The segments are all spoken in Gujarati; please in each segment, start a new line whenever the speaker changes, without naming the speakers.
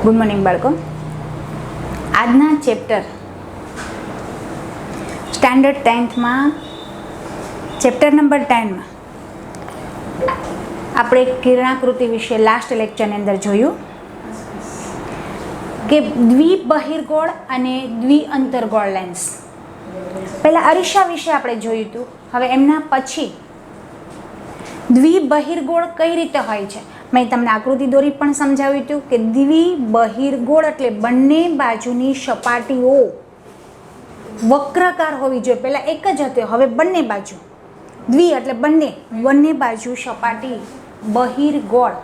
ગુડ મોર્નિંગ બાળકો. આજના ચેપ્ટર સ્ટાન્ડર્ડ 10થમાં ચેપ્ટર નંબર 10માં આપણે કિરણાકૃતિ વિશે લાસ્ટ લેક્ચરની અંદર જોયું કે દ્વિબહિર્ગોળ અને દ્વિઅંતર્ગોળ લેન્સ. પહેલાં અરીસા વિશે આપણે જોયું હતું. હવે એમના પછી દ્વિબહિર્ગોળ કઈ રીતે હોય છે મેં તમને આકૃતિ દોરી પણ સમજાવ્યું હતું કે દ્વિબહિર્ગોળ એટલે બંને બાજુની સપાટીઓ વક્રાકાર હોવી જોઈએ. પહેલાં એક જ હતી, હવે બંને બાજુ. દ્વિ એટલે બંને બાજુ સપાટી બહિર્ગોળ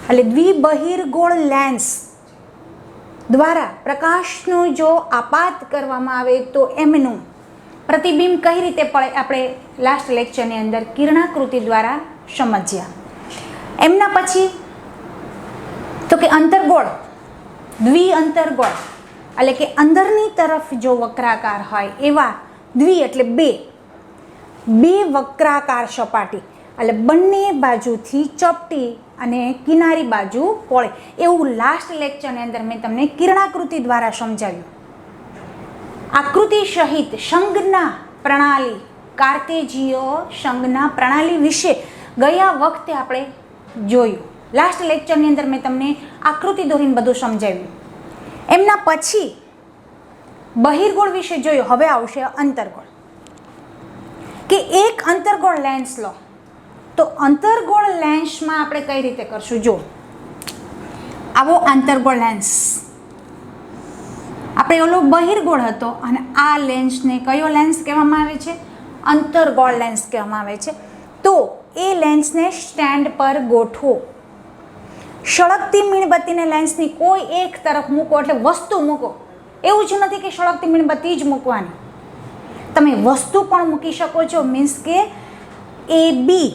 એટલે દ્વિબહિર્ગોળ લેન્સ દ્વારા પ્રકાશનું જો આપાત કરવામાં આવે તો એમનું પ્રતિબિંબ કઈ રીતે પડે આપણે લાસ્ટ લેક્ચરની અંદર કિરણાકૃતિ દ્વારા સમજ્યા. એમના પછી તો કે અંતર્ગોળ, દ્વિઅંતર્ગોળ એટલે કે અંદરની તરફ જો વક્રાકાર હોય એવા દ્વિ એટલે બે વક્રાકાર સપાટી એટલે બંને બાજુથી ચપટી અને કિનારી બાજુ પહોળી એવું લાસ્ટ લેક્ચરની અંદર મેં તમને કિરણાકૃતિ દ્વારા સમજાવ્યું. આકૃતિ સહિત સંજ્ઞા પ્રણાલી, કાર્તેજીય સંજ્ઞા પ્રણાલી વિશે ગયા વખતે આપણે જોયું. લાસ્ટ લેક્ચરની અંદર મેં તમને આકૃતિ દોરીને બધું સમજાવ્યું. એમના પછી બહિર્ગોળ વિશે જોયું. હવે આવશે અંતર્ગોળ. કે એક અંતર્ગોળ લેન્સ લો તો અંતર્ગોળ લેન્સમાં આપણે કઈ રીતે કરશું. જો આવો અંતર્ગોળ લેન્સ, આપણે ઓલો બહિર્ગોળ હતો અને આ લેન્સને કયો લેન્સ કહેવામાં આવે છે? અંતર્ગોળ લેન્સ કહેવામાં આવે છે. તો એ લેન્સને સ્ટેન્ડ પર ગોઠવો. સળગતી મીણબત્તીને લેન્સની કોઈ એક તરફ મૂકો એટલે વસ્તુ મૂકો. એવું જ નથી કે સળગતી મીણબત્તી જ મૂકવાની, તમે વસ્તુ પણ મૂકી શકો છો. મીન્સ કે એ બી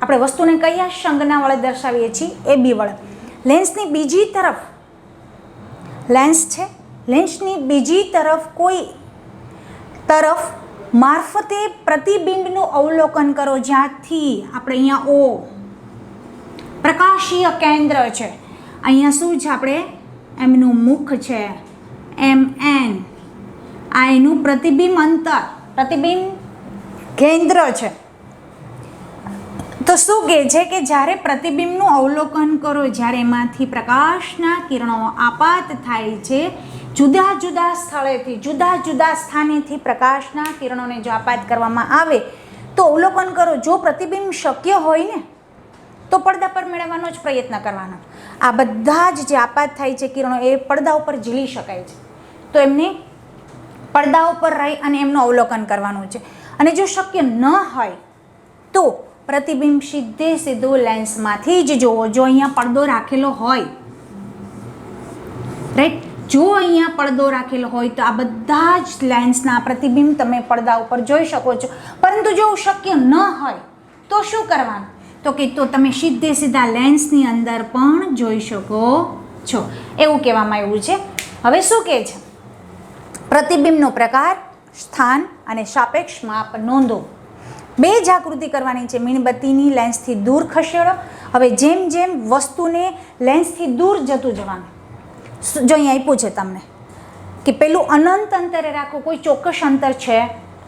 આપણે વસ્તુને કયા સંજ્ઞા વડે દર્શાવીએ છીએ? એ બી વડે. લેન્સની બીજી તરફ લેન્સ છે, લેન્સની બીજી તરફ કોઈ તરફ મારફતે પ્રતિબિંબનું અવલોકન કરો. જ્યાંથી આપણે અહીંયા ઓ પ્રકાશીય કેન્દ્ર છે, અહીંયા શું છે? આપણે એમનું મુખ છે, MN આ એનું પ્રતિબિંબ અંતર, પ્રતિબિંબ કેન્દ્ર છે. તો શું કહે છે કે જ્યારે પ્રતિબિંબનું અવલોકન કરો, જ્યારે એમાંથી પ્રકાશના કિરણો આપાત થાય છે, જુદા જુદા સ્થળેથી જુદા જુદા સ્થાનેથી પ્રકાશના કિરણોને જો આપાત કરવામાં આવે તો અવલોકન કરો. જો પ્રતિબિંબ શક્ય હોય ને તો પડદા પર મેળવવાનો જ પ્રયત્ન કરવાનો. આ બધા જ જે આપાત થાય છે કિરણો એ પડદા ઉપર ઝીલી શકાય છે, તો એમને પડદા ઉપર રહી અને એમનું અવલોકન કરવાનું છે. અને જો શક્ય ન હોય તો પ્રતિબિંબ સીધું લેન્સમાંથી જ જોવો. જો અહીંયા પડદો રાખેલો હોય, રાઈટ, જો અહીંયા પડદો રાખેલો હોય તો આ બધા જ લેન્સના પ્રતિબિંબ તમે પડદા ઉપર જોઈ શકો છો. પરંતુ જો શક્ય ન હોય તો શું કરવાનું? તો કે તો તમે સીધા લેન્સની અંદર પણ જોઈ શકો છો, એવું કહેવામાં આવ્યું છે. હવે શું કહે છે? પ્રતિબિંબનો પ્રકાર, સ્થાન અને સાપેક્ષ માપ નોંધો. બે જ આકૃતિ કરવાની છે. મીણબત્તીની લેન્સથી દૂર ખસેડો. હવે જેમ જેમ વસ્તુને લેન્સથી દૂર જતું જવાનું. જો અહીં આપ્યું છે તમને કે પેલું અનંત અંતરે રાખવું, કોઈ ચોક્કસ અંતર છે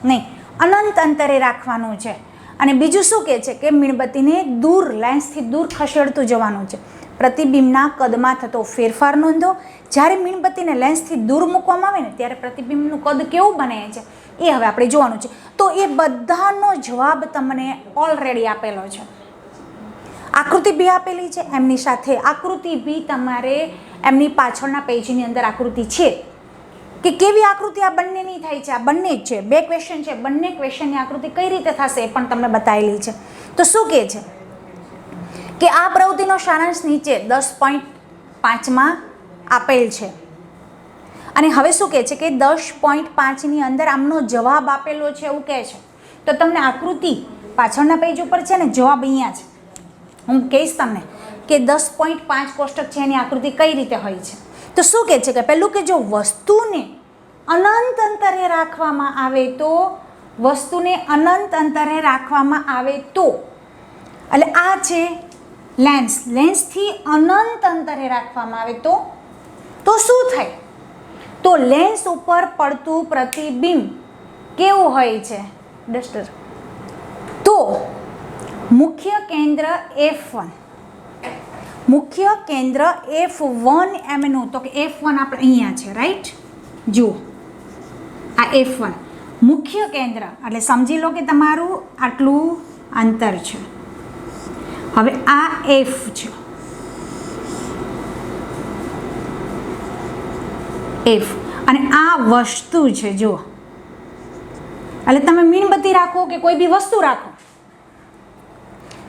નહીં, અનંત અંતરે રાખવાનું છે. અને બીજું શું કહે છે કે મીણબત્તીને દૂર, લેન્સથી દૂર ખસેડતું જવાનું છે. પ્રતિબિંબના કદમાં થતો ફેરફાર નોંધો. જ્યારે મીણબત્તીને લેન્સથી દૂર મૂકવામાં આવે ને ત્યારે પ્રતિબિંબનું કદ કેવું બને છે એ હવે આપણે જોવાનું છે. તો એ બધાનો જવાબ તમને ઓલરેડી આપેલો છે. આકૃતિ બી આપેલી છે, એમની સાથે આકૃતિ બી તમારે એમની પાછળના પેજની અંદર આકૃતિ છે કે કેવી આકૃતિ આ બંનેની થાય છે. આ બંને જ છે, બે ક્વેશ્ચન છે, બંને ક્વેશ્ચનની આકૃતિ કઈ રીતે થશે એ પણ તમને બતાવેલી છે. તો શું કહે છે કે આ પ્રવૃત્તિનો સારાંશ નીચે 10.5માં આપેલ છે. અને હવે શું કહે છે કે 10.5ની અંદર આમનો જવાબ આપેલો છે એવું કહે છે. તો તમને આકૃતિ પાછળના પેજ ઉપર છે ને, જવાબ અહીંયા છે. હું કહીશ તમને કે 10.5 કોષ્ટક છે એની આકૃતિ કઈ રીતે હોય છે. તો શું કહે છે કે પહેલું કે જો વસ્તુને અનંત અંતરે રાખવામાં આવે તો, વસ્તુને અનંત અંતરે રાખવામાં આવે તો, એટલે આ છે લેન્સ, લેન્સથી અનંત અંતરે રાખવામાં આવે તો તો શું થાય? તો લેન્સ ઉપર પડતું પ્રતિબિંબ કેવું હોય છે? ડસ્ટર. તો મુખ્ય કેન્દ્ર F1, મુખ્ય કેન્દ્ર F1 એમનું, તો કે F1 આપણે અહીંયા છે, રાઈટ? જુઓ, આ F1 મુખ્ય કેન્દ્ર, એટલે સમજી લો કે તમારું આટલું અંતર છે. હવે આ F છે, F, અને આ વસ્તુ છે. જુઓ, એટલે તમે મીણબત્તી રાખો કે કોઈ બી વસ્તુ રાખો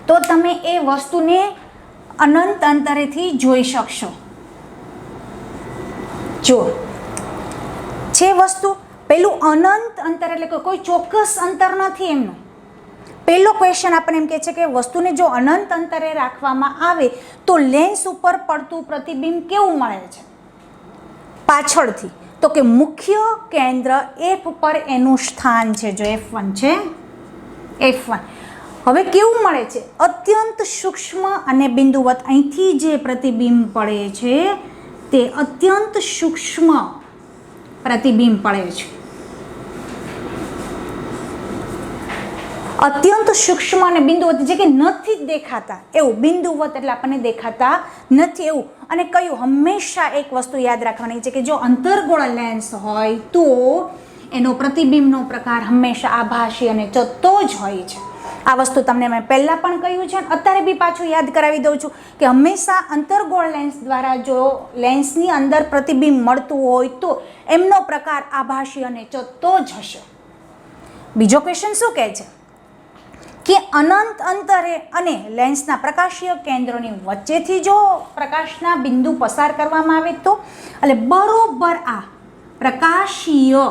તો તમે એ વસ્તુને અનંત અંતરેથી જોઈ શકશો. જુઓ, છે વસ્તુ, પેલું અનંત અંતર એટલે કે કોઈ ચોક્કસ અંતર નથી એમનું. પહેલો ક્વેશ્ચન આપણને એમ કહે છે કે વસ્તુને જો અનંત અંતરે રાખવામાં આવે તો લેન્સ ઉપર પડતું પ્રતિબિંબ કેવું મળે છે પાછળથી? તો કે મુખ્ય કેન્દ્ર F પર એનું સ્થાન છે. જો F1 છે, F1 હવે કેવું મળે છે? અત્યંત સૂક્ષ્મ અને બિંદુવત. અહીંથી જે પ્રતિબિંબ પડે છે તે અત્યંત સૂક્ષ્મ પ્રતિબિંબ પડે છે. અત્યંત સૂક્ષ્મ અને બિંદુવત, જે કે નથી જ દેખાતા એવું. બિંદુવત એટલે આપણને દેખાતા નથી એવું. અને કયું? હંમેશા એક વસ્તુ યાદ રાખવાની છે કે જો અંતર્ગોળ લેન્સ હોય તો એનો પ્રતિબિંબનો પ્રકાર હંમેશા આભાસી અને ચત્તો જ હોય છે. આ વસ્તુ તમને મેં પહેલાં પણ કહ્યું છે, અત્યારે બી પાછું યાદ કરાવી દઉં છું કે હંમેશા અંતર્ગોળ લેન્સ દ્વારા જો લેન્સની અંદર પ્રતિબિંબ મળતું હોય તો એમનો પ્રકાર આભાસી અને ચત્તો જ હશે. બીજો ક્વેશ્ચન શું કહે છે કે અનંત અંતરે અને લેન્સના પ્રકાશીય કેન્દ્રોની વચ્ચેથી જો પ્રકાશના બિંદુ પસાર કરવામાં આવે તો, એટલે બરોબર આ પ્રકાશીય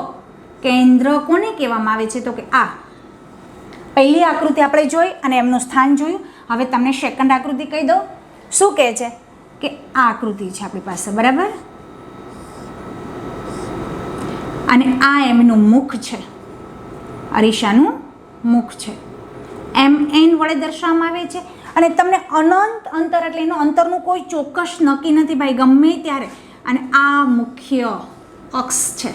કેન્દ્ર કોને કહેવામાં આવે છે? તો કે આ પહેલી આકૃતિ આપણે જોઈ અને એમનું સ્થાન જોયું. હવે તમને સેકન્ડ આકૃતિ કહી દઉં. શું કહે છે કે આ આકૃતિ છે આપણી પાસે, બરાબર? અને આ એમનું મુખ છે, અરીસાનું મુખ છે. MN વડે દર્શાવવામાં આવે છે. અને તમને અનંત અંતર એટલે એનું અંતરનું કોઈ ચોક્કસ નક્કી નથી ભાઈ, ગમે ત્યારે. અને આ મુખ્ય અક્ષ છે.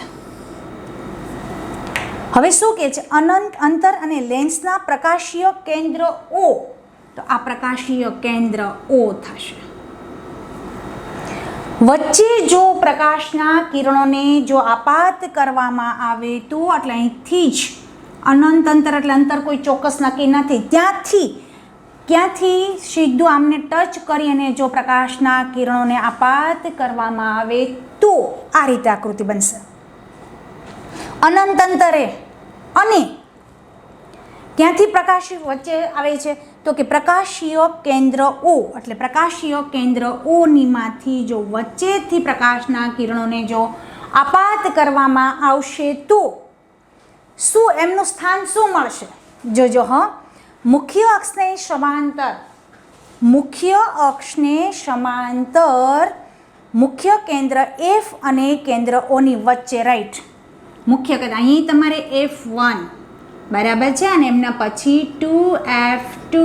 હવે શું કહે છે? અનંત અંતર અને લેન્સના પ્રકાશીય કેન્દ્ર O, તો આ પ્રકાશીય કેન્દ્ર O થશે. વચ્ચે જો પ્રકાશના કિરણોને જો આપાત કરવામાં આવે તો, એટલે અહીંથી જ અનંત અંતર એટલે અંતર કોઈ ચોક્કસ નક્કી નથી, ક્યાંથી સીધું આમને ટચ કરી અને જો પ્રકાશના કિરણોને આપાત કરવામાં આવે તો આ રીતે આકૃતિ બનશે. અનંત અંતરે અને ક્યાંથી પ્રકાશ વચ્ચે આવે છે? તો કે પ્રકાશીય કેન્દ્ર O, એટલે પ્રકાશીય કેન્દ્ર O માંથી જો વચ્ચેથી પ્રકાશના કિરણોને જો આપાત કરવામાં આવશે તો શું એમનું સ્થાન શું મળશે? જોજો હા, મુખ્ય અક્ષને સમાંતર મુખ્ય કેન્દ્ર F અને કેન્દ્ર O ની વચ્ચે, રાઈટ? મુખ્ય કેન્દ્ર અહીં તમારે F1 બરાબર છે, અને એમના પછી 2F2,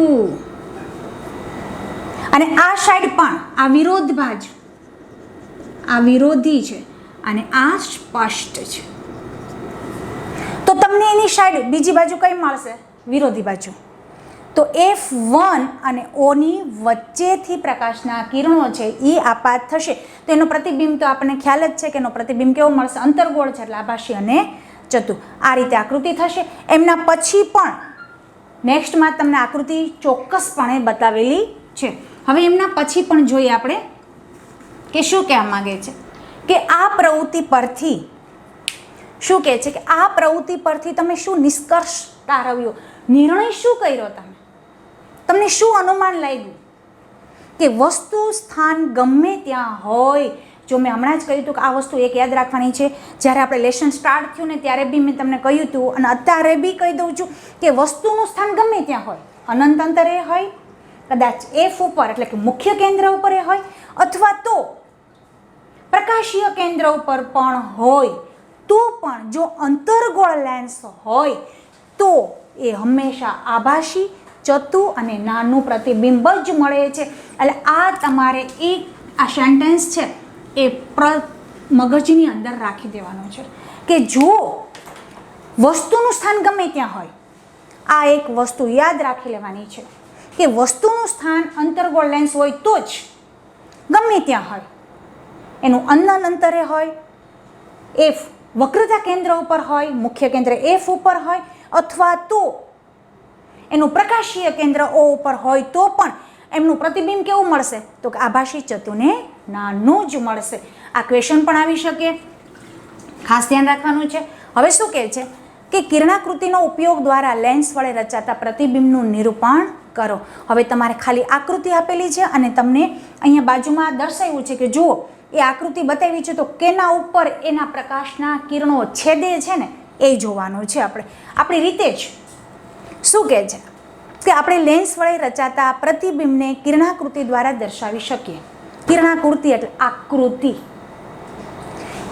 અને આ સાઈડ પણ આ વિરોધ બાજુ, આ વિરોધી છે અને આ સ્પષ્ટ છે. તો તમને એની સાઈડ બીજી બાજુ કઈ મળશે? વિરોધી બાજુ. તો F1 અને O ની વચ્ચેથી પ્રકાશના કિરણો છે એ આપાત થશે તો એનો પ્રતિબિંબ તો આપણને ખ્યાલ જ છે કે એનો પ્રતિબિંબ કેવો મળશે? અંતર્ગોળ છે, એટલે આભાસી અને ચતુ. આ રીતે આકૃતિ થશે. એમના પછી પણ નેક્સ્ટમાં તમને આકૃતિ ચોક્કસપણે બતાવેલી છે. હવે એમના પછી પણ જોઈએ આપણે કે શું કહેવા માગે છે કે આ પ્રવૃત્તિ પરથી શું કહે છે કે આ પ્રવૃત્તિ પરથી તમે શું નિષ્કર્ષ તારવ્યો, નિર્ણય શું કર્યો? તમને શું અનુમાન લાગ્યું કે વસ્તુ સ્થાન ગમે ત્યાં હોય? જો મેં હમણાં જ કહ્યું હતું કે આ વસ્તુ એક યાદ રાખવાની છે. જ્યારે આપણે લેસન સ્ટાર્ટ થયું ને ત્યારે બી મેં તમને કહ્યું હતું અને અત્યારે બી કહી દઉં છું કે વસ્તુનું સ્થાન ગમે ત્યાં હોય, અનંત અંતરે હોય, કદાચ F ઉપર એટલે કે મુખ્ય કેન્દ્ર ઉપર હોય, અથવા તો પ્રકાશીય કેન્દ્ર ઉપર પણ હોય, તો પણ જો અંતર્ગોળ લેન્સ હોય તો એ હંમેશા આભાસી, ચતુ અને નાનું પ્રતિબિંબ જ મળે છે. એટલે આ તમારે એક આ સેન્ટેન્સ છે એ મગજની અંદર રાખી દેવાનો છે કે જો વસ્તુનું સ્થાન ગમે ત્યાં હોય, આ એક વસ્તુ યાદ રાખી લેવાની છે કે વસ્તુનું સ્થાન અંતર્ગોળ લેન્સ હોય તો જ ગમે ત્યાં હોય, એનું અનંત અંતરે હોય, એફ વક્રતા કેન્દ્ર ઉપર હોય, મુખ્ય કેન્દ્ર એફ ઉપર હોય, અથવા તો એનું પ્રકાશીય કેન્દ્ર ઓ ઉપર હોય તો પણ એમનું પ્રતિબિંબ કેવું મળશે? તો કે આભાસી ચતુને નાનું જ મળશે. આ ક્વેશ્ચન પણ આવી શકે, ખાસ ધ્યાન રાખવાનું છે. હવે શું કહે છે કે કિરણાકૃતિનો ઉપયોગ દ્વારા લેન્સ વડે રચાતા પ્રતિબિંબનું નિરૂપણ કરો. હવે તમારે ખાલી આકૃતિ આપેલી છે અને તમને અહીંયા બાજુમાં દર્શાવ્યું છે કે જુઓ એ આકૃતિ બતાવી છે તો કેના ઉપર એના પ્રકાશના કિરણો છેદે છે ને એ જોવાનું છે. આપણે આપણી રીતે જ શું કહે છે કે આપણે લેન્સ વડે રચાતા પ્રતિબિંબને કિરણાકૃતિ દ્વારા દર્શાવી શકીએ. કિરણાકૃતિ એટલે આકૃતિ.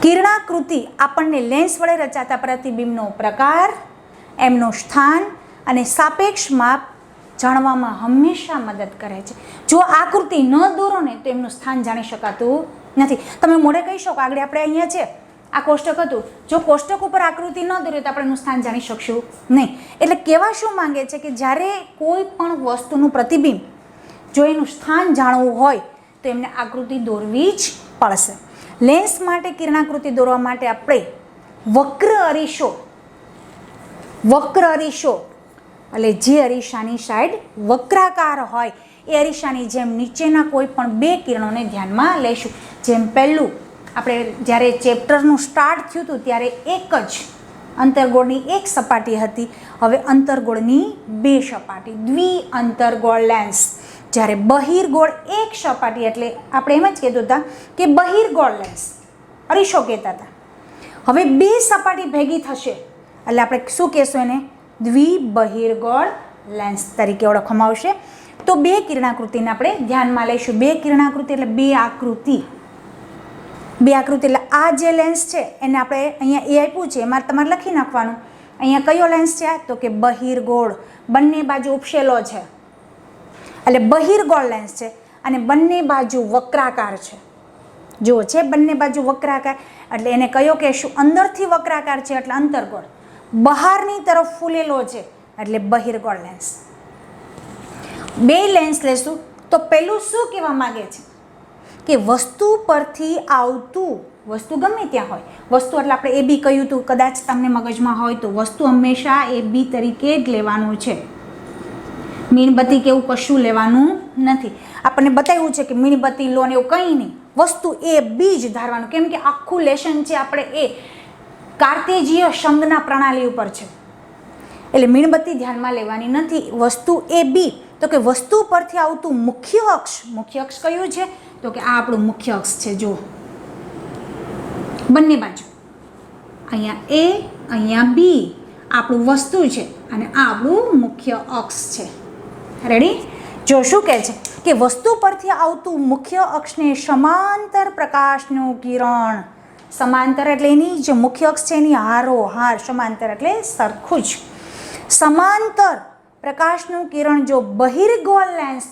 કિરણાકૃતિ આપણને લેન્સ વડે રચાતા પ્રતિબિંબનો પ્રકાર, એમનું સ્થાન અને સાપેક્ષ માપ જાણવામાં હંમેશા મદદ કરે છે. જો આકૃતિ ન દોરો ને તો એમનું સ્થાન જાણી શકાતું નથી. તમે મોઢે કહી શકો આગળ આપણે અહીંયા છે આ કોષ્ટક હતું, જો કોષ્ટક ઉપર આકૃતિ ન દોરીએ તો આપણે એનું સ્થાન જાણી શકશું નહીં. એટલે કહેવા શું માંગે છે કે જ્યારે કોઈ પણ વસ્તુનું પ્રતિબિંબ જો એનું સ્થાન જાણવું હોય તો એમને આકૃતિ દોરવી જ પડશે. લેન્સ માટે કિરણાકૃતિ દોરવા માટે આપણે વક્ર અરીસો એટલે જે અરીસાની સાઈડ વક્રાકાર હોય એ અરીસાની જેમ નીચેના કોઈ પણ બે કિરણોને ધ્યાનમાં લઈશું. જેમ પહેલું આપણે જ્યારે ચેપ્ટરનું સ્ટાર્ટ થયું હતું ત્યારે એક જ અંતર્ગોળની એક સપાટી હતી, હવે અંતર્ગોળની બે સપાટી, દ્વિઅંતર્ગોળ લેન્સ. જ્યારે બહિર્ગોળ એક સપાટી એટલે આપણે એમ જ કહેતા હતા કે બહિર્ગોળ લેન્સ અરીસો કહેતા હતા. હવે બે સપાટી ભેગી થશે એટલે આપણે શું કહેશું? એને દ્વિબહિર્ગોળ લેન્સ તરીકે ઓળખવામાં આવશે. તો બે કિરણાકૃતિને આપણે ધ્યાનમાં લઈશું. બે કિરણાકૃતિ એટલે બે આકૃતિ એટલે આ જે લેન્સ છે એને આપણે અહીંયા એ આપ્યું છે એમાં તમારે લખી નાખવાનું. અહીંયા કયો લેન્સ છે? તો કે બહિર્ગોળ, બંને બાજુ ઉપસેલો છે એટલે બહિર્ગોળ લેન્સ છે અને બંને બાજુ વક્રાકાર છે. જો છે બંને બાજુ વક્રાકાર એટલે એને કયો કહેશું? અંદરથી વક્રાકાર છે એટલે અંતર્ગોળ, બહારની તરફ ફૂલેલો છે એટલે બહિર્ગોળ લેન્સ. બે લેન્સ લેશું તો પેલું શું કહેવા માંગે છે કે વસ્તુ પરથી આવતું, વસ્તુ ગમે ત્યાં હોય, વસ્તુ એટલે આપણે એ બી કહ્યું હતું, કદાચ તમને મગજમાં હોય તો વસ્તુ હંમેશા એ બી તરીકે જ લેવાનું છે. મીણબત્તી કે એવું કશું લેવાનું નથી. આપણને બતાવ્યું છે કે મીણબત્તી લો ને એવું કંઈ નહીં, વસ્તુ એ બી જ ધારવાનું. કેમ કે આખું લેશન છે આપણે એ કાર્તેજીય સંજ્ઞા પ્રણાલી ઉપર છે એટલે મીણબત્તી ધ્યાનમાં લેવાની નથી. વસ્તુ એ બી તો કે વસ્તુ પરથી આવતું મુખ્ય અક્ષ કયું છે? તો કે આ આપણું મુખ્ય અક્ષ છે. જો બંને બાજુ અહીંયા એ અહીંયા બી આપણું વસ્તુ છે અને આ આપણું મુખ્ય અક્ષ છે. રેડી? જો શું કહે છે કે વસ્તુ પરથી આવતું મુખ્ય અક્ષને સમાંતર પ્રકાશનું કિરણ, સમાંતર એટલે એની જે મુખ્ય અક્ષ છે એની હારોહાર, સમાંતર એટલે સરખું જ, સમાંતર પ્રકાશનું કિરણ જો બહિર્ગોળ લેન્સ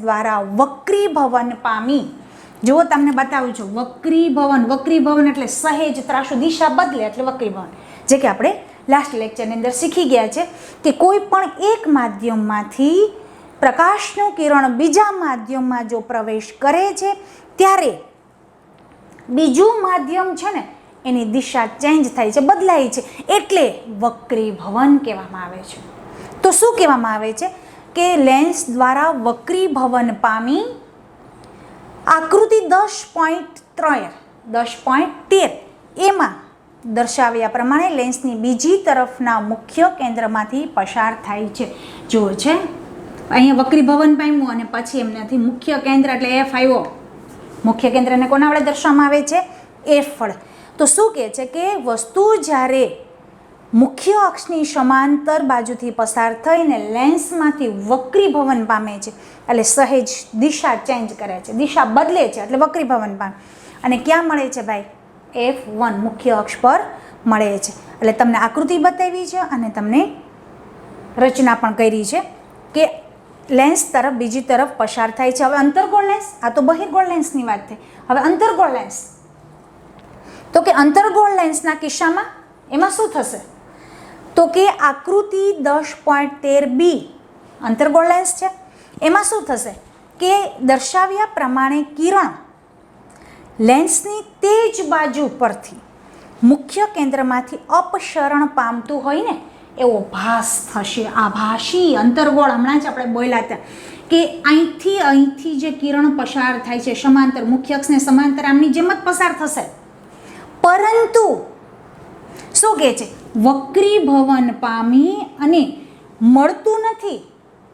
દ્વારા વક્રીભવન પામી. જો તમને બતાવું છું વક્રીભવન એટલે સહેજ ત્રાસુ દિશા બદલે એટલે વક્રીભવન, જે કે આપણે લાસ્ટ લેક્ચરની અંદર શીખી ગયા છે કે કોઈ પણ એક માધ્યમમાંથી પ્રકાશનું કિરણ બીજા માધ્યમમાં જો પ્રવેશ કરે છે ત્યારે બીજું માધ્યમ છે ને એની દિશા ચેન્જ થાય છે, બદલાય છે, એટલે વક્રીભવન કહેવામાં આવે છે. તો શું કહેવામાં આવે છે કે લેન્સ દ્વારા વક્રીભવન પામી આકૃતિ 10.13 એમાં દર્શાવ્યા પ્રમાણે લેન્સની બીજી તરફના મુખ્ય કેન્દ્રમાંથી પસાર થાય છે. જો છે અહીંયા વક્રીભવન પામ્યું અને પછી એમનાથી મુખ્ય કેન્દ્ર એટલે એફ આવ્યો. મુખ્ય કેન્દ્રને કોના વડે દર્શાવવામાં આવે છે? એફ વડે. તો શું કહે છે કે વસ્તુ જ્યારે મુખ્ય અક્ષની સમાંતર બાજુથી પસાર થઈને લેન્સમાંથી વક્રીભવન પામે છે એટલે સહેજ દિશા ચેન્જ કરે છે, દિશા બદલે છે એટલે વક્રીભવન પામે. અને ક્યાં મળે છે ભાઈ? F1 મુખ્ય અક્ષ પર મળે છે. એટલે તમને આકૃતિ બતાવી છે અને તમને રચના પણ કરી છે કે લેન્સ તરફ બીજી તરફ પસાર થાય છે. હવે અંતર્ગોળ લેન્સ, આ તો બહિર્ગોળ લેન્સની વાત થઈ. હવે અંતર્ગોળ લેન્સ, તો કે અંતર્ગોળ લેન્સના કિસ્સામાં એમાં શું થશે? તો કે આકૃતિ 10.13b અંતર્ગોળ લેન્સ છે. એમાં શું થશે કે દર્શાવ્યા પ્રમાણે કિરણ લેન્સની તે જ બાજુ પરથી મુખ્ય કેન્દ્રમાંથી અપસરણ પામતું હોય ને એવો ભાસ થશે. આભાસી અંતર્ગોળ, હમણાં જ આપણે બોલ્યા હતા કે અહીંથી જે કિરણ પસાર થાય છે સમાંતર, મુખ્ય અક્ષને સમાંતર આમની જેમ જ પસાર થશે, પરંતુ શું કહે છે? વક્રીભવન પામી અને મળતું નથી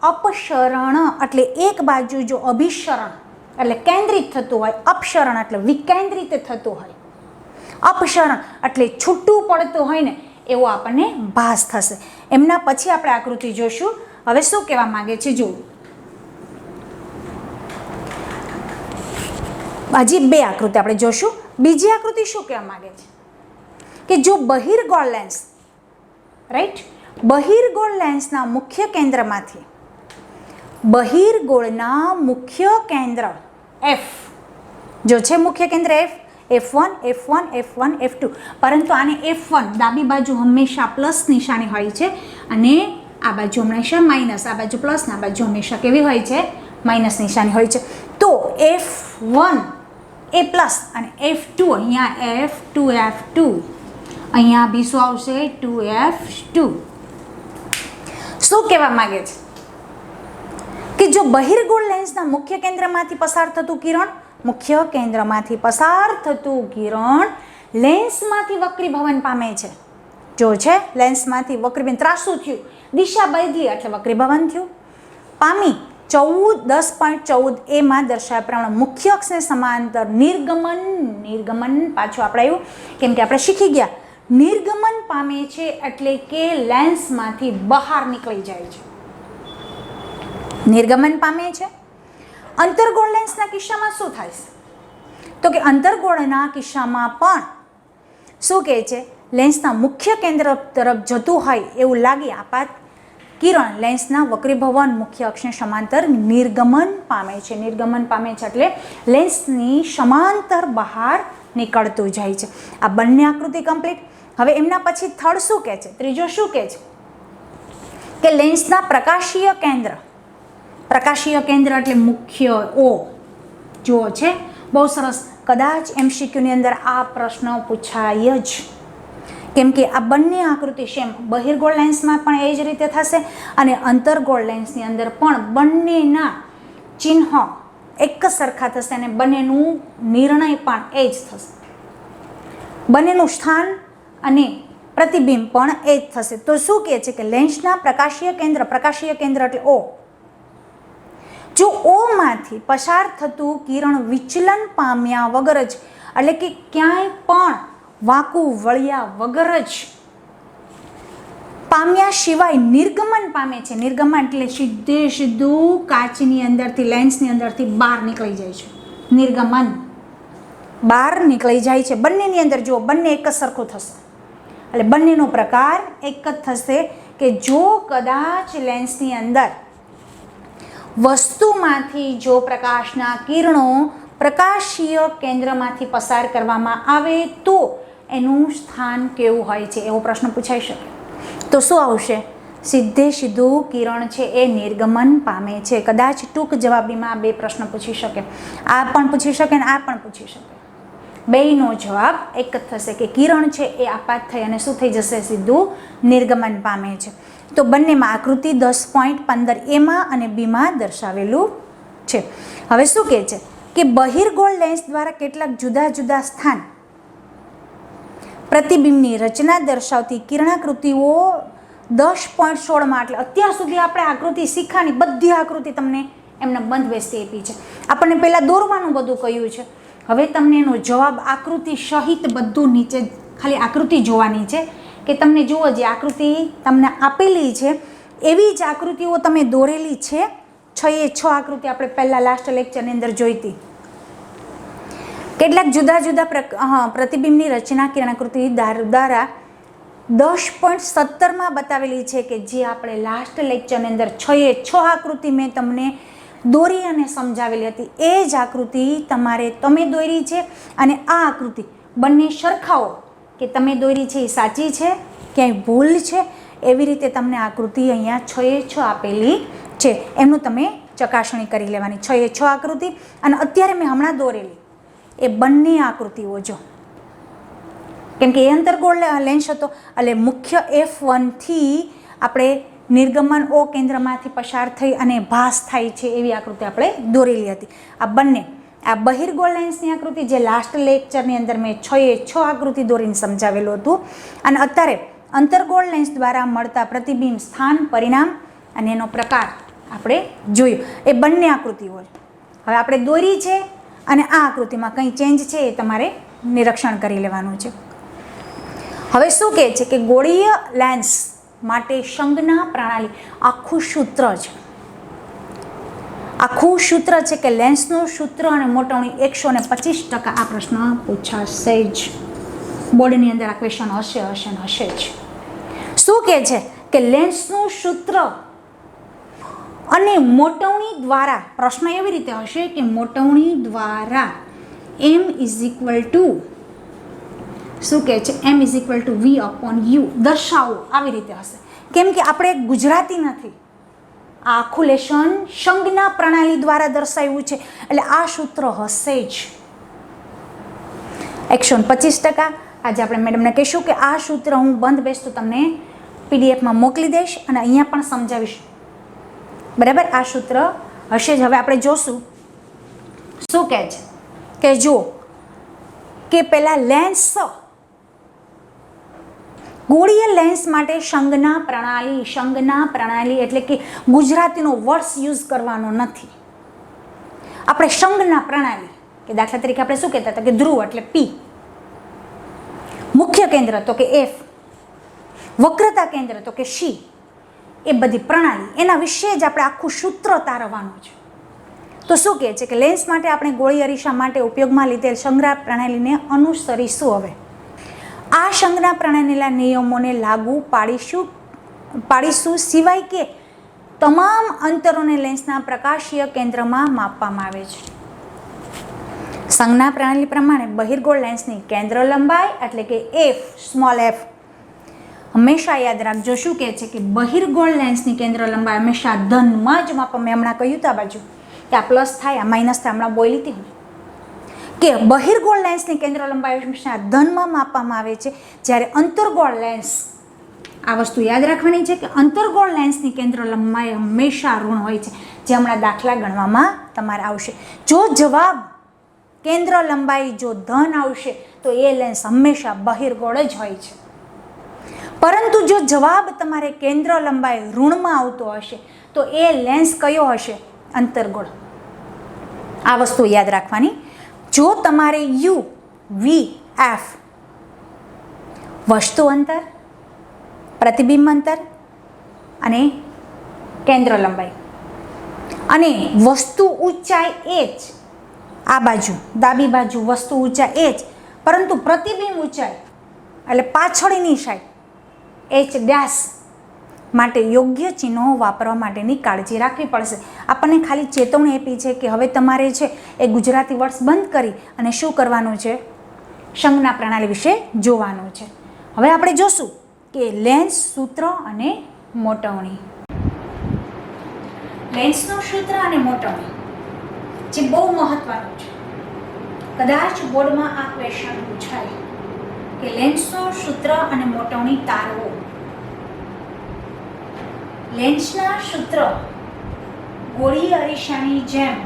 અપસરણ, એટલે એક બાજુ જો અભિસરણ એટલે કેન્દ્રિત થતું હોય, અપસરણ એટલે વિકેન્દ્રિત થતું હોય, અપસરણ એટલે છૂટું પડતું હોય ને એવો આપણને ભાસ થશે. એમના પછી આપણે આકૃતિ જોશું. હવે શું કહેવા માંગે છે જો, હજી 2 આકૃતિ આપણે જોશું. બીજી આકૃતિ શું કહેવા માંગે છે કે જો બહિર્ગોળ લેન્સ, રાઈટ, બહિર્ગોળ લેન્સના મુખ્ય કેન્દ્રમાંથી, બહિર્ગોળના મુખ્ય કેન્દ્ર F જો છે, મુખ્ય કેન્દ્ર F1, F1, F1, F2, પરંતુ આને F1 ડાબી બાજુ હંમેશા પ્લસ નિશાની હોય છે અને આ બાજુ હંમેશા માઇનસ, આ બાજુ પ્લસ, આ બાજુ હંમેશા કેવી હોય છે? માઇનસ નિશાની હોય છે. તો F1 એ પ્લસ અને F2, અહીંયા F2, અહીંયા બી શું આવશે? 2F2. શું કહેવા માંગે છે કે જો બહિર્ગોળ લેન્સના મુખ્ય કેન્દ્રમાંથી પસાર થતું કિરણ, મુખ્ય કેન્દ્રમાંથી પસાર થતું કિરણ લેન્સમાંથી વક્રીભવન પામે છે. જો છે લેન્સમાંથી વક્રીભવન, ત્રાસું થયું, દિશા બદલી એટલે વક્રીભવન થયું, પામી 10.14 એમાં દર્શાવ્યા પ્રમાણે મુખ્ય અક્ષને સમાંતર નિર્ગમન પાછું આપણે આવ્યું કેમ કે આપણે શીખી ગયા, નિર્ગમન પામે છે એટલે કે લેન્સમાંથી બહાર નીકળી જાય છે, નિર્ગમન પામે છે. અંતર્ગોળ લેન્સના કિસ્સામાં શું થાય છે? તો કે અંતર્ગોળના કિસ્સામાં પણ શું કહે છે? લેન્સના મુખ્ય કેન્દ્ર તરફ જતું હોય એવું લાગે આપાત કિરણ લેન્સના વક્રીભવન મુખ્ય અક્ષને સમાંતર નિર્ગમન પામે છે. નિર્ગમન પામે છે એટલે લેન્સની સમાંતર બહાર નીકળતું જાય છે. આ બંને આકૃતિ કમ્પ્લીટ. હવે એમના પછી થર્ડ શું કહે છે? ત્રીજો શું કહે છે કે લેન્સના પ્રકાશીય કેન્દ્ર, પ્રકાશીય કેન્દ્ર એટલે મુખ્ય O જો છે. બહુ સરસ, કદાચ MCQની અંદર આ પ્રશ્ન પૂછાય જ, કેમ કે આ બંને આકૃતિ સેમ બહિર્ગોળ લેન્સમાં પણ એ જ રીતે થશે અને અંતર્ગોળ લેન્સની અંદર પણ બંનેના ચિહ્નો એક જ સરખા થશે અને બંનેનું નિર્ણય પણ એ જ થશે, બંનેનું સ્થાન અને પ્રતિબિંબ પણ એ જ થશે. તો શું કહે છે કે લેન્સના પ્રકાશીય કેન્દ્ર એટલે O, જો ઓમાંથી પસાર થતું કિરણ વિચલન પામ્યા વગર જ, એટલે કે ક્યાંય પણ વાંકું વળ્યા વગર જ પામ્યા સિવાય નિર્ગમન પામે છે. નિર્ગમન એટલે સીધું કાચની અંદરથી, લેન્સની અંદરથી બહાર નીકળી જાય છે. નિર્ગમન બહાર નીકળી જાય છે. બંનેની અંદર જો બંને એક જ સરખું થશે એટલે બંનેનો પ્રકાર એક જ થશે કે જો કદાચ લેન્સની અંદર વસ્તુમાંથી જો પ્રકાશના કિરણો પ્રકાશીય કેન્દ્રમાંથી પસાર કરવામાં આવે તો એનું સ્થાન કેવું હોય છે એવો પ્રશ્ન પૂછાઈ શકે. તો શું આવશે? સીધું કિરણ છે એ નિર્ગમન પામે છે. કદાચ ટૂંક જવાબીમાં આ 2 પ્રશ્ન પૂછી શકે, આ પણ પૂછી શકે ને આ પણ પૂછી શકે. બેયનો જવાબ એક જ થશે કે કિરણ છે એ આપાત થઈ અને શું થઈ જશે? સીધું નિર્ગમન પામે છે. તો બંનેમાં આકૃતિ 10.15 એમાં અને બીમાં દર્શાવેલું છે. હવે શું કહે છે કે બહિર્ગોળ લેન્સ દ્વારા કેટલાક જુદા જુદા સ્થાન પ્રતિબિંબની રચના દર્શાવતી કિરણાકૃતિઓ 10.16માં, એટલે અત્યાર સુધી આપણે આકૃતિ શીખાની બધી આકૃતિ તમને એમને બંધ બેસતી આપી છે. આપણને પહેલાં દોરવાનું બધું કહ્યું છે, હવે તમને એનો જવાબ આકૃતિ સહિત બધું નીચે ખાલી આકૃતિ જોવાની છે કે તમને જુઓ જે આકૃતિ તમને આપેલી છે એવી જ આકૃતિઓ તમે દોરેલી છે. 6 આકૃતિ આપણે પહેલાં લાસ્ટ લેક્ચરની અંદર જોઈતી. કેટલાક જુદા જુદા પ્રતિબિંબની રચના કિરણાકૃતિ દ્વારા 10.17 બતાવેલી છે કે જે આપણે લાસ્ટ લેક્ચરની અંદર 6 આકૃતિ મેં તમને દોરી અને સમજાવેલી હતી. એ જ આકૃતિ તમે દોરી છે અને આ આકૃતિ બંને સરખાવો કે તમે દોરી છે એ સાચી છે, ક્યાંય ભૂલ છે. એવી રીતે તમને આકૃતિ અહીંયા 6 આપેલી છે, એમનું તમે ચકાસણી કરી લેવાની. 6 આકૃતિ અને અત્યારે મેં હમણાં દોરેલી એ બંને આકૃતિઓ જો, કેમ કે એ અંતર્ગોળ લેન્સ હતો એટલે મુખ્ય F1થી આપણે નિર્ગમન O કેન્દ્રમાંથી પસાર થઈ અને ભાસ થાય છે એવી આકૃતિ આપણે દોરેલી હતી. આ બંને આ બહિર્ગોળ લેન્સની આકૃતિ જે લાસ્ટ લેક્ચરની અંદર મેં 6 આકૃતિ દોરીને સમજાવેલું હતું, અને અત્યારે અંતર્ગોળ લેન્સ દ્વારા મળતા પ્રતિબિંબ સ્થાન, પરિણામ અને એનો પ્રકાર આપણે જોયું. એ બંને આકૃતિઓ હવે આપણે દોરી છે અને આ આકૃતિમાં કંઈ ચેન્જ છે એ તમારે નિરીક્ષણ કરી લેવાનું છે. હવે શું કહે છે કે ગોળીય લેન્સ માટે સંજ્ઞા પ્રણાલી આખું સૂત્ર છે કે લેન્સનું સૂત્ર અને મોટવણી 125%. આ પ્રશ્ન પૂછાશે જ બોર્ડની અંદર. આ ક્વેશ્ચન હશે જ. શું કહે છે કે લેન્સનું સૂત્ર અને મોટવણી દ્વારા, પ્રશ્ન એવી રીતે હશે કે મોટવણી દ્વારા M શું કહે છે M V/U દર્શાવો, આવી રીતે હશે. કેમ કે આપણે ગુજરાતી નથી, આ આખું લેશન સંજ્ઞા પ્રણાલી દ્વારા દર્શાવ્યું છે એટલે આ સૂત્ર હશે જ. 125%. આજે આપણે મેડમને કહીશું કે આ સૂત્ર હું બંધ બેસતું તમને પીડીએફમાં મોકલી દઈશ અને અહીંયા પણ સમજાવીશ. બરાબર, આ સૂત્ર હશે જ. હવે આપણે જોશું શું કહે છે કે જો કે પેલા લેન્સ, ગોળીય લેન્સ માટે સંજ્ઞા પ્રણાલી એટલે કે ગુજરાતીનો વર્ડ્સ યુઝ કરવાનો નથી. આપણે સંજ્ઞા પ્રણાલી કે દાખલા તરીકે આપણે શું કહેતા હતા કે ધ્રુવ એટલે P, મુખ્ય કેન્દ્ર તો કે F, વક્રતા કેન્દ્ર તો કે C, એ બધી પ્રણાલી એના વિશે જ આપણે આખું સૂત્ર તારવવાનું છે. તો શું કહે છે કે લેન્સ માટે આપણે ગોળી અરીસા માટે ઉપયોગમાં લીધેલ સંજ્ઞા પ્રણાલીને અનુસરીશું. હવે આ સંજ્ઞા પ્રણાલીના નિયમોને લાગુ પાડીશું સિવાય કે તમામ અંતરોને લેન્સના પ્રકાશીય કેન્દ્રમાં માપવામાં આવે છે. સંજ્ઞા પ્રણાલી પ્રમાણે બહિર્ગોળ લેન્સની કેન્દ્ર લંબાઈ એટલે કે સ્મોલ f હંમેશા યાદ રાખજો. શું કહે છે કે બહિર્ગોળ લેન્સની કેન્દ્ર લંબાઈ હંમેશા ધનમાં જ માપવામાં. મેં હમણાં કહ્યું હતું આ બાજુ કે આ પ્લસ થાય, આ માઇનસ થાય, હમણાં બોલી હતી કે બહિર્ગોળ લેન્સની કેન્દ્ર લંબાઈ હંમેશા ધનમાં માપવામાં આવે છે, જ્યારે અંતર્ગોળ લેન્સ, આ વસ્તુ યાદ રાખવાની છે કે અંતર્ગોળ લેન્સની કેન્દ્ર લંબાઈ હંમેશા ઋણ હોય છે, જે હમણાં દાખલા ગણવામાં તમારે આવશે. જો જવાબ કેન્દ્ર લંબાઈ જો ધન આવશે તો એ લેન્સ હંમેશા બહિર્ગોળ જ હોય છે. પરંતુ જો જવાબ તમારે કેન્દ્ર લંબાઈ ઋણમાં આવતો હશે તો એ લેન્સ કયો હશે? અંતર્ગોળ. આ વસ્તુ યાદ રાખવાની. જો તમારે U, V, F વસ્તુ અંતર, પ્રતિબિંબ અંતર અને કેન્દ્ર લંબાઈ અને વસ્તુ ઊંચાઈ h, આ બાજુ ડાબી બાજુ વસ્તુ ઊંચાઈ h, પરંતુ પ્રતિબિંબ ઊંચાઈ એટલે પાછળની સાઈડ h' માટે યોગ્ય ચિહ્નો વાપરવા માટેની કાળજી રાખવી પડશે. આપણને ખાલી ચેતવણી આપી છે કે હવે તમારે છે એ ગુજરાતી વર્ડ્સ બંધ કરી અને શું કરવાનું છે? સંજ્ઞા પ્રણાલી વિશે જોવાનું છે. હવે આપણે જોશું કે લેન્સ, સૂત્ર અને મોટવણી. લેન્સનું સૂત્ર અને મોટવણી જે બહુ મહત્વનું છે. કદાચ બોર્ડમાં આ ક્વેશ્ચન પૂછાય કે લેન્સનું સૂત્ર અને મોટવણી તારવો. લેન્સના સૂત્ર ગોળીય અરીસાની જેમ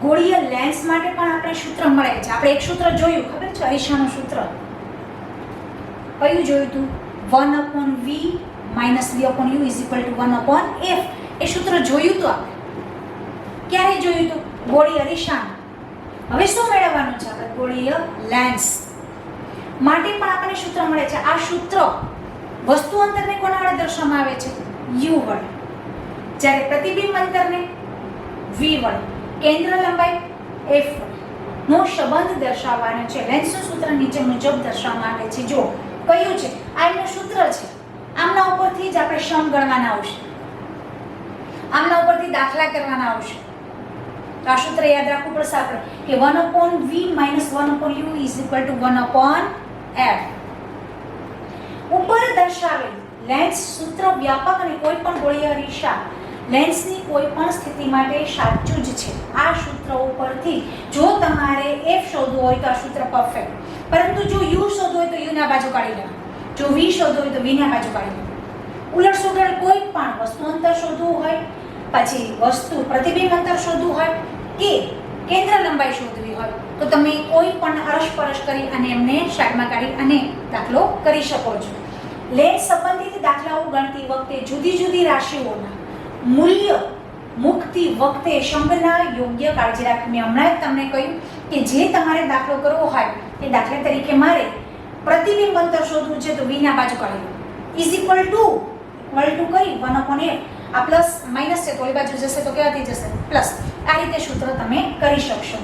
ગોળીય લેન્સ માટે પણ આપણે સૂત્ર મળે છે. આપણે એક સૂત્ર જોયું, ખબર છે? અરીસાનું સૂત્ર કયું જોયું હતું? 1/v - v/u = 1/f. એ સૂત્ર જોયું હતું આપણે. ક્યારે જોયું હતું? ગોળીય અરીસાનું. હવે શું મેળવવાનું છે આપણે? ગોળીય લેન્સ માટે પણ આપણને સૂત્ર મળે છે. આ સૂત્ર વસ્તુ અંતરને કોના વડે દર્શાવવામાં આવે છે? U વડે. જ્યારે પ્રતિબિંબ અંતરને V વડે, કેન્દ્ર લંબાઈ F વડે નો સંબંધ દર્શાવવાનો છે. લેન્સનું સૂત્ર નીચે મુજબ દર્શાવવામાં આવે છે. જો કયું છે? આ એમનું સૂત્ર છે. આમના ઉપરથી જ આપણે સમ ગણવાના આવશે, આમના ઉપરથી દાખલા કરવાના આવશે. તો આ સૂત્ર યાદ રાખવું પડશે આપણે કે 1/v - 1/u = 1/f. ઉપર દર્શાવેલ લેન્સ સૂત્ર વ્યાપક અને કોઈ પણ ગોળીય રેખા લેન્સની કોઈ પણ સ્થિતિ માટે સાચું જ છે. આ સૂત્ર ઉપરથી જો તમારે f શોધવું હોય તો આ સૂત્ર પરફેક્ટ, પરંતુ જો u શોધવું હોય તો u ના બાજુ કાઢી લેવાનું, જો v શોધવું હોય તો v ના બાજુ કાઢી લેવાનું. ઉલટ સુલટ કોઈ પણ વસ્તુ અંતર શોધવું હોય, પછી વસ્તુ પ્રતિબિંબ અંતર શોધવું હોય કે કેન્દ્ર લંબાઈ શોધવી હોય તો તમે કોઈ પણ અરસપરસ કરી અને એમને સાઈડમાં કાઢી અને દાખલો કરી શકો છો. લેન્સ સંબંધિત દાખલાઓ ગણતી વખતે જુદી જુદી રાશિઓના મૂલ્ય મૂકતી વખતે સંજ્ઞા યોગ્ય કાળજી રાખવી. મેં હમણાં જ તમને કહ્યું કે જે તમારે દાખલો કરવો હોય એ દાખલા તરીકે મારે પ્રતિબિંબ અંતર શોધવું છે તો v ના બાજુ કાઢી = કરી 1/f. આ પ્લસ માઇનસ છે તો ઓલી બાજુ જશે તો કેવા થઈ જશે? પ્લસ. આ રીતે સૂત્ર તમે કરી શકશો.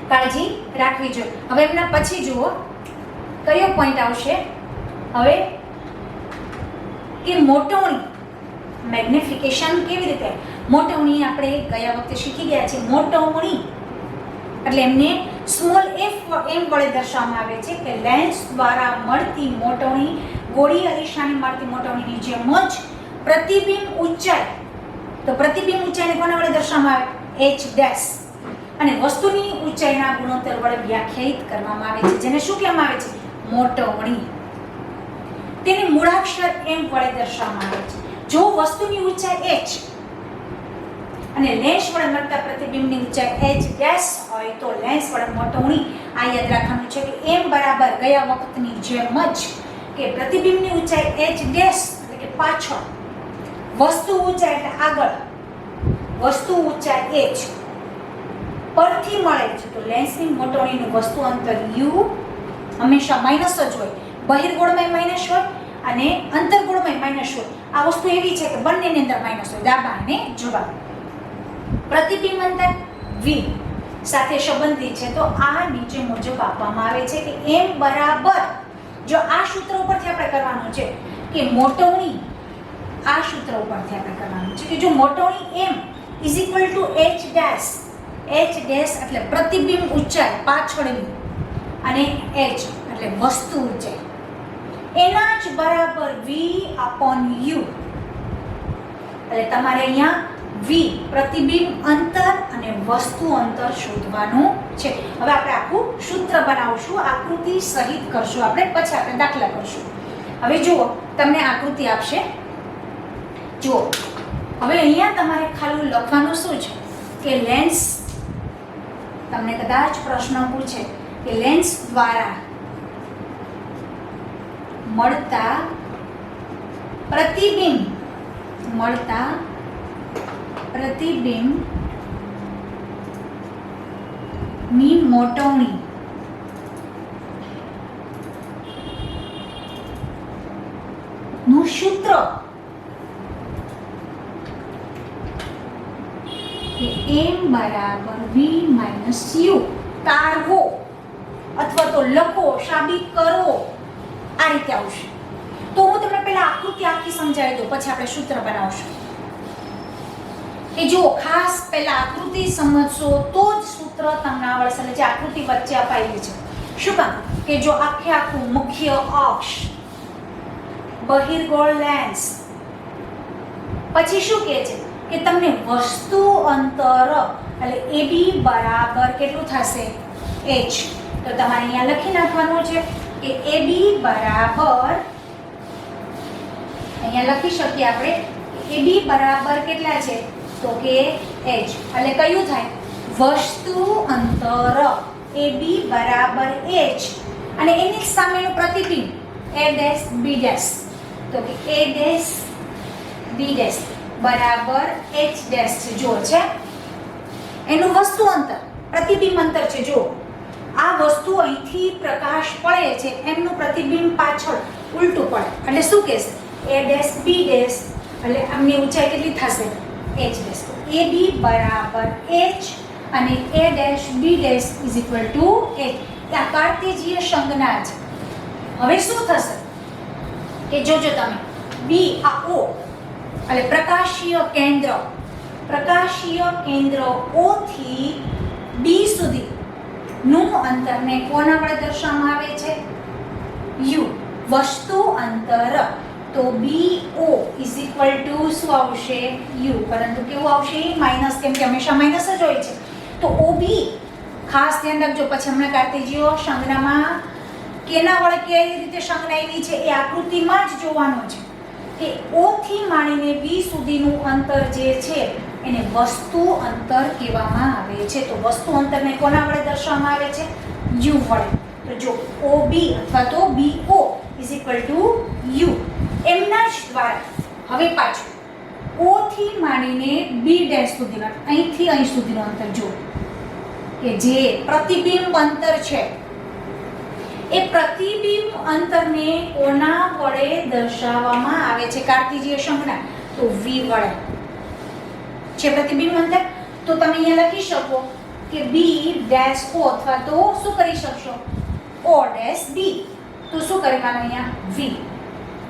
કાળજી રાખવી જોઈએ. હવે એમના પછી જુઓ કયો પોઈન્ટ આવશે હવે કે મોટવણી, મેગ્નિફિકેશન કેવી રીતે? મોટવણી આપણે ગયા વખતે શીખી ગયા છે. મોટવણી એટલે એમને સ્મોલ f એમ વડે દર્શાવવામાં આવે છે કે લેન્સ દ્વારા મળતી મોટવણી ગોળી અરીસાને મળતી મોટવણીની જેમ જ પ્રતિબિંબ ઊંચાઈ, તો પ્રતિબિંબ ઊંચાઈને કોના વડે દર્શાવવામાં આવે? h dash. અને વસ્તુની ઊંચાઈના ગુણોત્તર વડે વ્યાખ્યાયિત કરવામાં આવે છે, જેને શું કહેવામાં આવે છે? મોટવણી. તેની મૂળાક્ષર m વડે દર્શાવવામાં આવે છે. જો વસ્તુની ઊંચાઈ h અને લેન્સ વડે મળતા પ્રતિબિંબની ઊંચાઈ h ડેશ હોય તો લેન્સ વડે મોટવણી આ યાદ રાખવાનું છે કે m બરાબર ગયા વખતની જેમ જ કે પ્રતિબિંબની ઊંચાઈ h ડેશ એટલે કે પાછળ, વસ્તુ ઊંચાઈ એટલે આગળ, વસ્તુ ઊંચાઈ h પરથી મળે છે તો લેન્સની મોટવણીનું વસ્તુ અંતર u હંમેશા માઈનસ જ હોય. બહિર્ગોળમાં માઈનસ હોય અને અંતર્ગોળમાં માઈનસ હોય. આ વસ્તુ એવી છે કે બંનેની અંદર માઈનસ હોય, ડાબા અને જમણા. પ્રતિબિંબ અંતર v સાથે સંબંધિત છે તો આ નીચે મુજબ આપવામાં આવે છે કે m બરાબર, જો આ સૂત્ર ઉપરથી આપણે કરવાનું છે કે મોટવણી, આ સૂત્ર ઉપરથી આપણે કરવાનું છે કે જો મોટવણી m = h dash, h dash એટલે પ્રતિબિંબ ઊંચાઈ પાછળની અને h એટલે વસ્તુ ઊંચાઈ એના જ બરાબર v/u. એટલે તમારે અહીંયા v પ્રતિબિંબ અંતર અને વસ્તુ અંતર શોધવાનું છે. હવે આપણે આખું સૂત્ર બનાવશું, આકૃતિ સહિત કરશું આપણે, પછી આપણે દાખલા કરશું. હવે જુઓ તમને આકૃતિ આપશે, જુઓ હવે અહીંયા તમારે ખાલી લખવાનું શું છે કે લેન્સ, તમને કદાચ પ્રશ્ન પૂછે કે લેન્સ દ્વારા મળતા પ્રતિબિંબ ની મોટવણી નું સૂત્ર કે m બરાબર v - u તારવો અથવા તો લખો, સાબિત કરો, આ રીતે આવશે. તો હું તમને પહેલા આકૃતિ આખી સમજાવી દઉં, પછી આપણે સૂત્ર બનાવશું. કે જો ખાસ પહેલા આકૃતિ સમજશો તો જ સૂત્ર તમને આવડશે. એટલે જે આકૃતિ વચ્ચે અપાયેલી છે, શું કામ કે જો આખે આખું મુખ્ય અક્ષ, બહિર્ગોળ લેન્સ, પછી શું કહે છે કે તમને વસ્તુ અંતર એટલે AB બરાબર કેટલું થશે? h. તો તમારે અહીંયા લખી નાખવાનું છે કે AB બરાબર, અહીંયા લખી શકીએ આપણે AB બરાબર કેટલા છે તો કે h. એટલે કયું થાય? વસ્તુ અંતર AB બરાબર h અને એની સામેનું પ્રતિબિંબ a ડેશ b ડેશ, તો કે a ડેશ b ડેશ બરાબર h ડેશ છે. જો છે એનું વસ્તુ અંતર, પ્રતિબિંબ અંતર છે. જો આ વસ્તુ અહીંથી પ્રકાશ પડે છે, એમનું પ્રતિબિંબ પાછળ ઉલટું પડે એટલે શું કહેશે? a ડેશ b ડેશ એટલે આમની ઊંચાઈ કેટલી થશે? h dash. AB બરાબર h અને a dash b dash = h. આ કાર્ટેશિયન સંજ્ઞા છે. હવે શું થશે કે જોજો તમે બી આ ઓ એટલે પ્રકાશીય કેન્દ્ર ઓ થી બી સુધી નું અંતરને કોના વડે દર્શાવવામાં આવે છે? યુ, વસ્તુ અંતર. તો બી ઓ ઇઝ ઇક્વલ ટુ શું આવશે? યુ. પરંતુ કેવું આવશે? માઇનસ, કેમ કે હંમેશા માઇનસ જ હોય છે. તો ઓ બી ખાસ ધ્યાન રાખજો. પછી હમણાં કાર્તેજીઓ સંજ્ઞામાં કેના વડે કેવી રીતે સંજ્ઞાયેલી છે એ આકૃતિમાં જ જોવાનું છે કે ઓ થી માંડીને બી સુધીનું અંતર જે છે એને વસ્તુ અંતર કહેવામાં આવે છે. તો વસ્તુ અંતરને કોના વડે દર્શાવવામાં આવે છે? યુ વડે. તો જો ઓ બી અથવા તો બી ઓ ઇઝ ઇક્વલ ટુ યુ. એમના જ દ્વારા હવે પાછું ઓ થી માંડીને બી ડેશ સુધીના અહીંથી અહીં સુધીનું અંતર જો કે જે પ્રતિબિંબ અંતર છે એ પ્રતિબિંબ અંતરને કોના વડે દર્શાવવામાં આવે છે? કાર્તિજીય સંજ્ઞા તો વી વડે છે પ્રતિબિંબ અંતર. તો તમે અહીંયા લખી શકો કે બી ડેશ ઓ અથવા તો શું કરી શકશો? ઓ ડેશ બી. તો શું કરવાનું અહીંયા? વી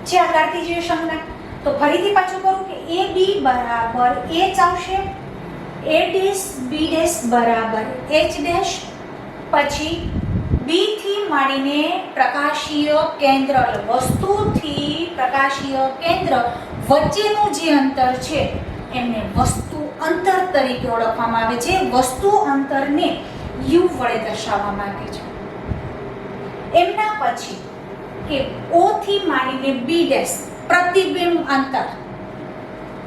છે આ કાર્તિજીય સંજ્ઞા. તો ફરીથી પાછું કરું કે એ બી બરાબર એચ આવશે, એ ડેશ બી ડેશ બરાબર એચ ડેશ. પછી બી થી માંડીને પ્રકાશીય કેન્દ્ર એટલે વસ્તુથી પ્રકાશીય કેન્દ્ર વચ્ચેનું જે અંતર છે એમને વસ્તુ અંતર તરીકે ઓળખવામાં આવે છે. વસ્તુ અંતરને યુ વડે દર્શાવવામાં આવે છે. એમના પછી કે ઓ થી માંડીને બી ડેશ પ્રતિબિંબ અંતર,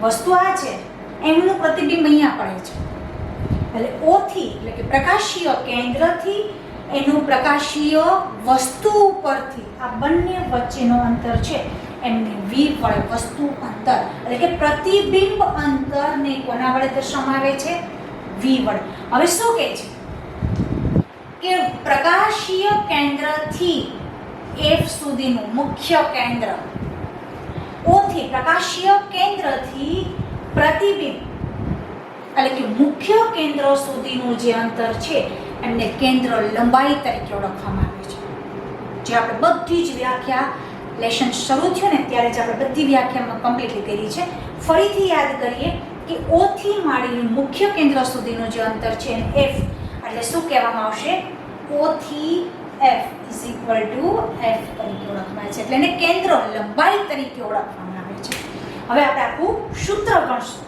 વસ્તુ આ છે એમનું પ્રતિબિંબ અહીંયા પડે છે. એટલે ઓ થી એટલે કે પ્રકાશીય કેન્દ્રથી એનું પ્રકાશીય વસ્તુ ઉપરથી આ બંને વચ્ચેનો અંતર છે એમને વી વડે વસ્તુ અંતર એટલે કે પ્રતિબિંબ અંતરને કોના વડે દર્શાવવામાં આવે છે? વી વડે. હવે શું કહે છે કે પ્રકાશીય કેન્દ્રથી એફ સુધીનું મુખ્ય કેન્દ્ર ઓ થી પ્રકાશીય કેન્દ્રથી પ્રતિબિંબ એટલે કે મુખ્ય કેન્દ્ર સુધીનું જે અંતર છે એમને કેન્દ્ર લંબાઈ તરીકે ઓળખવામાં આવે છે. જે આપણે બધી જ વ્યાખ્યા લેશન શરૂ થયું ને ત્યારે જ આપણે બધી વ્યાખ્યામાં કમ્પ્લીટલી કરી છે. ફરીથી યાદ કરીએ કે ઓ થી માંડીને મુખ્ય કેન્દ્ર સુધીનું જે અંતર છે એફ એટલે શું કહેવામાં આવશે? ઓ થી F is equal to f તરીકે ઓળખવામાં આવે છે. એટલે એને કેન્દ્ર લંબાઈ તરીકે ઓળખવામાં આવે છે. હવે આપણે આખું સૂત્ર ગણશું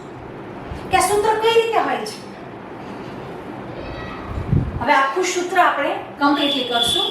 કે આ સૂત્ર કઈ રીતે હોય છે. હવે આખું સૂત્ર આપણે કમ્પ્લીટલી કરશું.